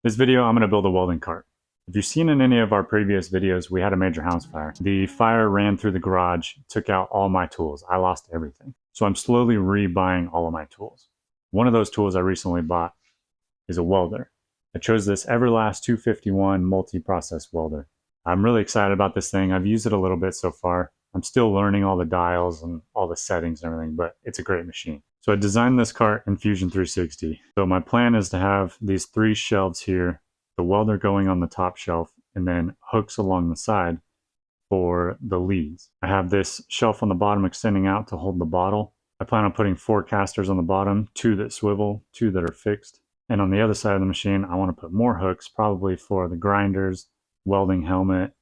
This video, I'm going to build a welding cart. If you've seen in any of our previous videos, we had a major house fire. The fire ran through the garage, took out all my tools. I lost everything. So I'm slowly rebuying all of my tools. One of those tools I recently bought is a welder. I chose this Everlast 251 multi-process welder. I'm really excited about this thing. I've used it a little bit so far. I'm still learning all the dials and all the settings and everything, but it's a great machine. So I designed this cart in Fusion 360. So my plan is to have these 3 shelves here, the welder going on the top shelf, and then hooks along the side for the leads. I have this shelf on the bottom extending out to hold the bottle. I plan on putting 4 casters on the bottom, 2 that swivel, 2 that are fixed. And on the other side of the machine, I want to put more hooks, probably for the grinders, welding helmet,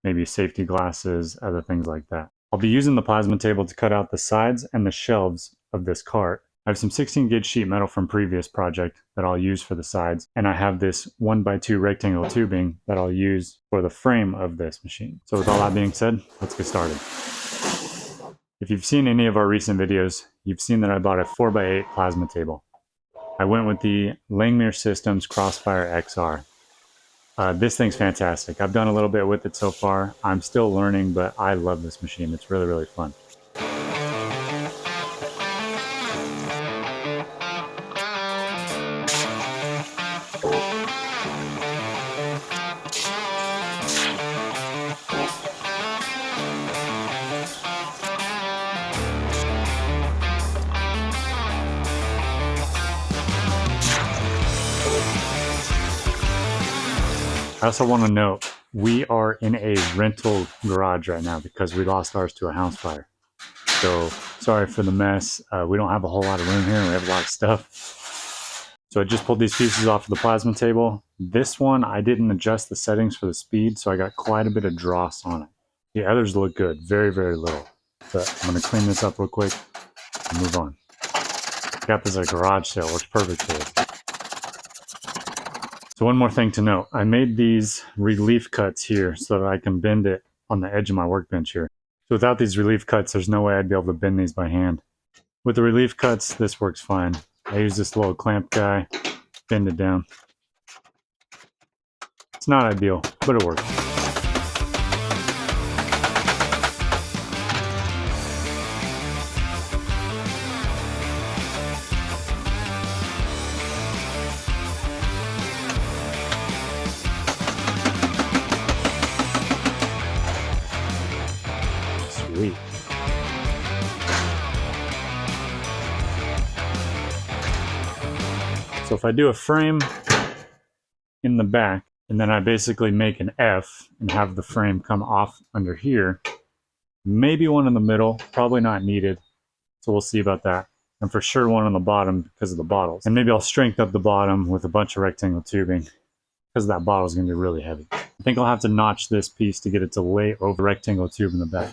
maybe safety glasses, other things like that. I'll be using the plasma table to cut out the sides and the shelves of this cart. I have some 16 gauge sheet metal from previous project that I'll use for the sides, and I have this 1x2 rectangle tubing that I'll use for the frame of this machine. So with all that being said, let's get started. If you've seen any of our recent videos, you've seen that I bought a 4x8 plasma table. I went with the Langmuir Systems Crossfire XR. This thing's fantastic. I've done a little bit with it so far. I'm still learning, but I love this machine. It's really, really fun. I also want to note, we are in a rental garage right now because we lost ours to a house fire. So sorry for the mess. We don't have a whole lot of room here. We have a lot of stuff. So I just pulled these pieces off of the plasma table. This one, I didn't adjust the settings for the speed, so I got quite a bit of dross on it. The others look good, very, very little. But I'm going to clean this up real quick and move on. Got this at a garage sale, works perfect for this. So one more thing to note, I made these relief cuts here so that I can bend it on the edge of my workbench here. So without these relief cuts, there's no way I'd be able to bend these by hand. With the relief cuts, this works fine. I use this little clamp guy, bend it down. It's not ideal, but it works. Sweet. So if I do a frame in the back, and then I basically make an F and have the frame come off under here, maybe one in the middle, probably not needed. So we'll see about that. And for sure one on the bottom because of the bottles. And maybe I'll strengthen up the bottom with a bunch of rectangle tubing because that bottle is going to be really heavy. I think I'll have to notch this piece to get it to lay over the rectangle tube in the back.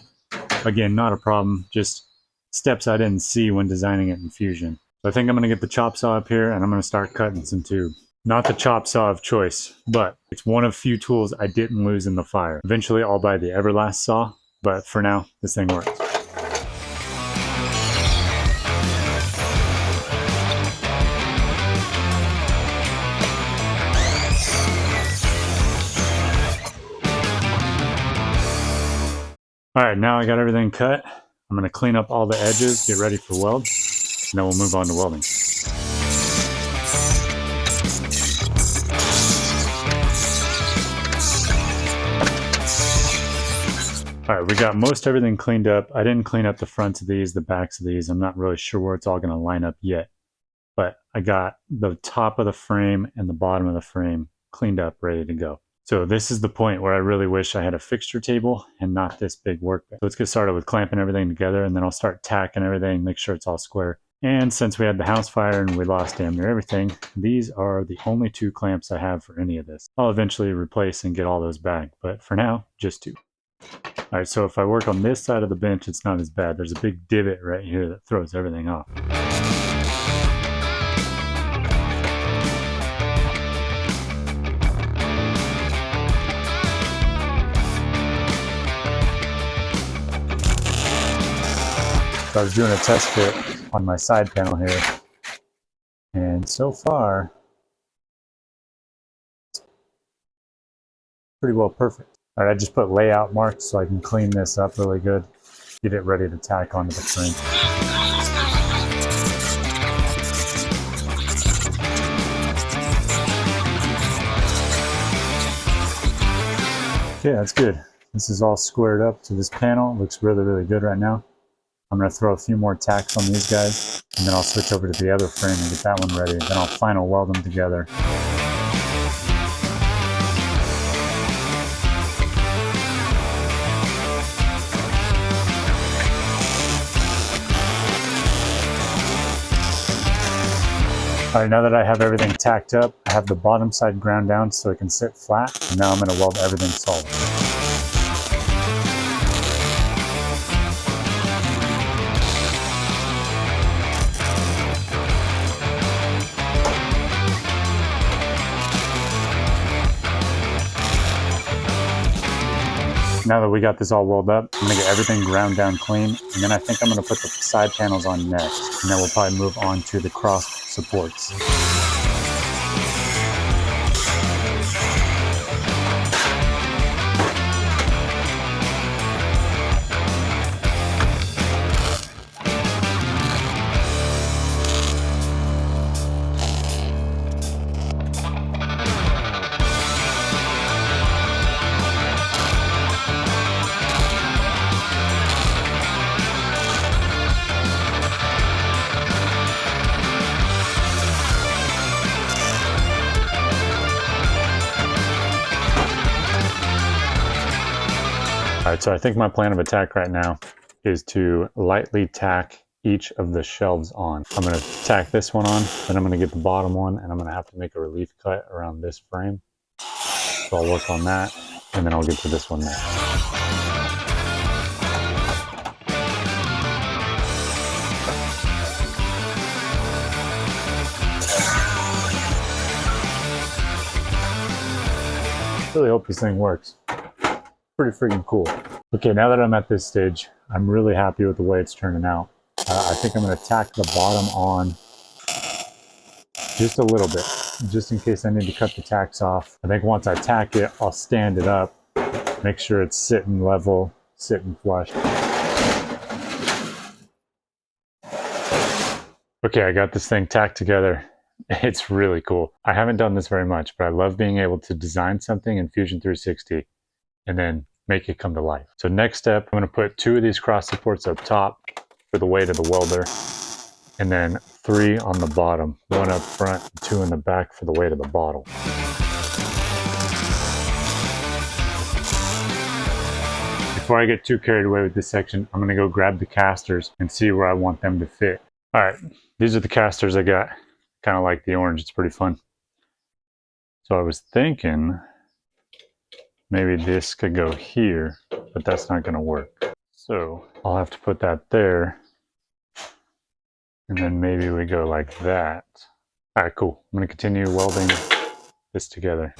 Again, not a problem, just steps I didn't see when designing it in Fusion. So I think I'm going to get the chop saw up here and I'm going to start cutting some tube. Not the chop saw of choice, but it's one of few tools I didn't lose in the fire. Eventually I'll buy the Everlast saw, but for now, this thing works. Alright, now I got everything cut. I'm going to clean up all the edges, get ready for weld, and then we'll move on to welding. Alright, we got most everything cleaned up. I didn't clean up the fronts of these, the backs of these. I'm not really sure where it's all going to line up yet. But I got the top of the frame and the bottom of the frame cleaned up, ready to go. So this is the point where I really wish I had a fixture table and not this big workbench. So let's get started with clamping everything together, and then I'll start tacking everything, make sure it's all square. And since we had the house fire and we lost damn near everything, these are the only 2 clamps I have for any of this. I'll eventually replace and get all those back, but for now, just 2. Alright, so if I work on this side of the bench, it's not as bad. There's a big divot right here that throws everything off. So I was doing a test fit on my side panel here, and so far pretty well perfect. All right, I just put layout marks so I can clean this up really good, get it ready to tack onto the frame. Okay, that's good. This is all squared up to this panel. It looks really, really good right now. I'm going to throw a few more tacks on these guys, and then I'll switch over to the other frame and get that one ready. Then I'll final weld them together. All right, now that I have everything tacked up, I have the bottom side ground down so it can sit flat. And now I'm going to weld everything solid. Now that we got this all welded up, I'm going to get everything ground down clean, and then I think I'm going to put the side panels on next, and then we'll probably move on to the cross supports. All right, so I think my plan of attack right now is to lightly tack each of the shelves on. I'm going to tack this one on, then I'm going to get the bottom one, and I'm going to have to make a relief cut around this frame. So I'll work on that, and then I'll get to this one next. Really hope this thing works. Pretty freaking cool. Okay, now that I'm at this stage, I'm really happy with the way it's turning out. I think I'm going to tack the bottom on just a little bit, just in case I need to cut the tacks off. I think once I tack it, I'll stand it up, make sure it's sitting level, sitting flush. Okay, I got this thing tacked together. It's really cool. I haven't done this very much, but I love being able to design something in Fusion 360 and then make it come to life. So next step, I'm going to put 2 of these cross supports up top for the weight of the welder, and then 3 on the bottom, 1 up front, 2 in the back for the weight of the bottle. Before I get too carried away with this section, I'm going to go grab the casters and see where I want them to fit. All right, these are the casters I got. Kind of like the orange, it's pretty fun. So I was thinking maybe this could go here, but that's not going to work. So I'll have to put that there. And then maybe we go like that. All right, cool. I'm going to continue welding this together.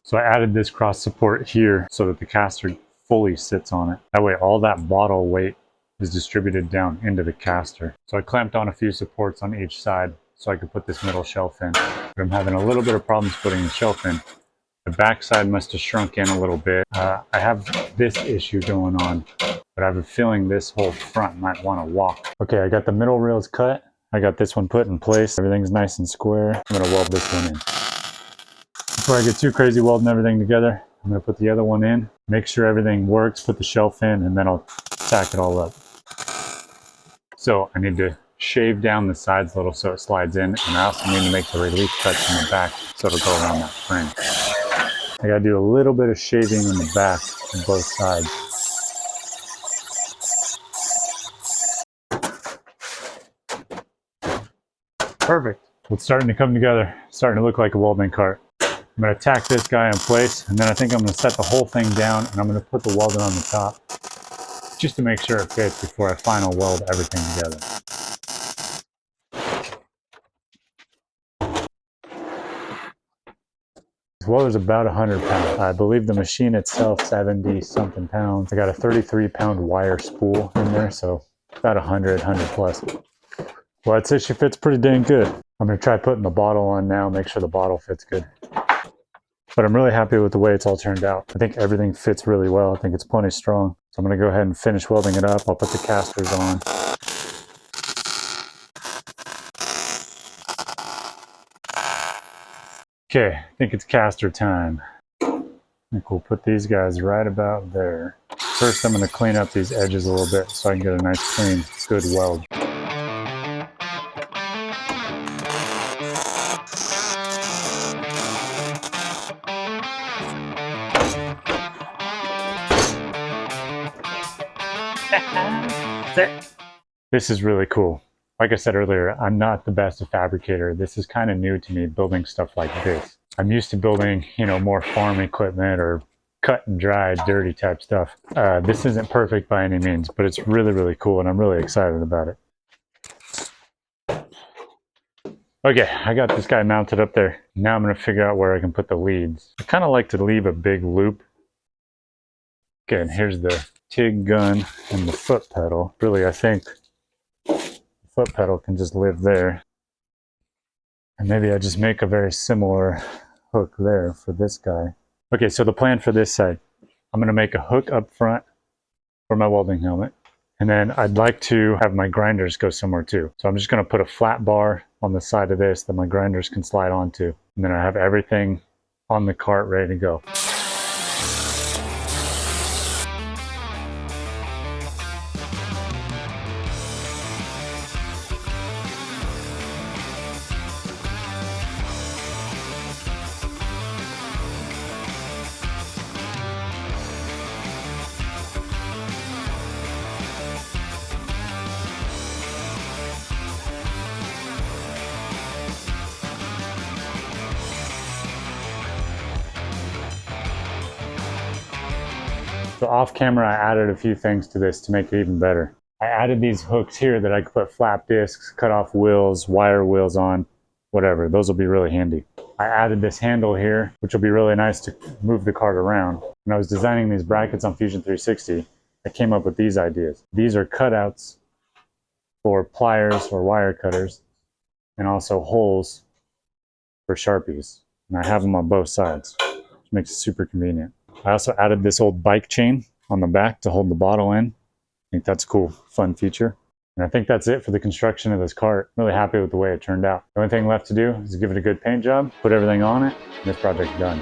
So I added this cross support here so that the caster fully sits on it. That way all that bottle weight is distributed down into the caster. So I clamped on a few supports on each side so I could put this middle shelf in. But I'm having a little bit of problems putting the shelf in. The back side must have shrunk in a little bit. I have this issue going on, but I have a feeling this whole front might want to walk. Okay, I got the middle rails cut. I got this one put in place. Everything's nice and square. I'm gonna weld this one in. Before I get too crazy welding everything together, I'm going to put the other one in, make sure everything works, put the shelf in, and then I'll tack it all up. So I need to shave down the sides a little so it slides in, and I also need to make the relief cuts in the back so it'll go around that frame. I got to do a little bit of shaving in the back on both sides. Perfect. It's starting to come together. It's starting to look like a welding cart. I'm going to tack this guy in place, and then I think I'm going to set the whole thing down, and I'm going to put the welding on the top just to make sure it fits before I final weld everything together. The welder's about 100 pounds. I believe the machine itself, 70 something pounds. I got a 33 pound wire spool in there, so about 100 plus. Well, I'd say she fits pretty dang good. I'm gonna try putting the bottle on now, make sure the bottle fits good. But I'm really happy with the way it's all turned out. I think everything fits really well. I think it's plenty strong. So I'm gonna go ahead and finish welding it up. I'll put the casters on. Okay, I think it's caster time. I think we'll put these guys right about there. First, I'm gonna clean up these edges a little bit so I can get a nice, clean, good weld. This is really cool. Like I said earlier, I'm not the best fabricator. This is kind of new to me, building stuff like this. I'm used to building, more farm equipment or cut and dry, dirty type stuff. This isn't perfect by any means, but it's really, really cool, and I'm really excited about it. Okay, I got this guy mounted up there. Now I'm going to figure out where I can put the leads. I kind of like to leave a big loop. Okay, and here's the TIG gun and the foot pedal. Really, I think the foot pedal can just live there. And maybe I just make a very similar hook there for this guy. Okay, so the plan for this side, I'm going to make a hook up front for my welding helmet. And then I'd like to have my grinders go somewhere too. So I'm just going to put a flat bar on the side of this that my grinders can slide onto. And then I have everything on the cart ready to go. So off camera, I added a few things to this to make it even better. I added these hooks here that I could put flap discs, cut off wheels, wire wheels on, whatever. Those will be really handy. I added this handle here, which will be really nice to move the cart around. When I was designing these brackets on Fusion 360, I came up with these ideas. These are cutouts for pliers or wire cutters, and also holes for Sharpies. And I have them on both sides, which makes it super convenient. I also added this old bike chain on the back to hold the bottle in. I think that's a cool, fun feature. And I think that's it for the construction of this cart. I'm really happy with the way it turned out. The only thing left to do is give it a good paint job, put everything on it, and this project's done.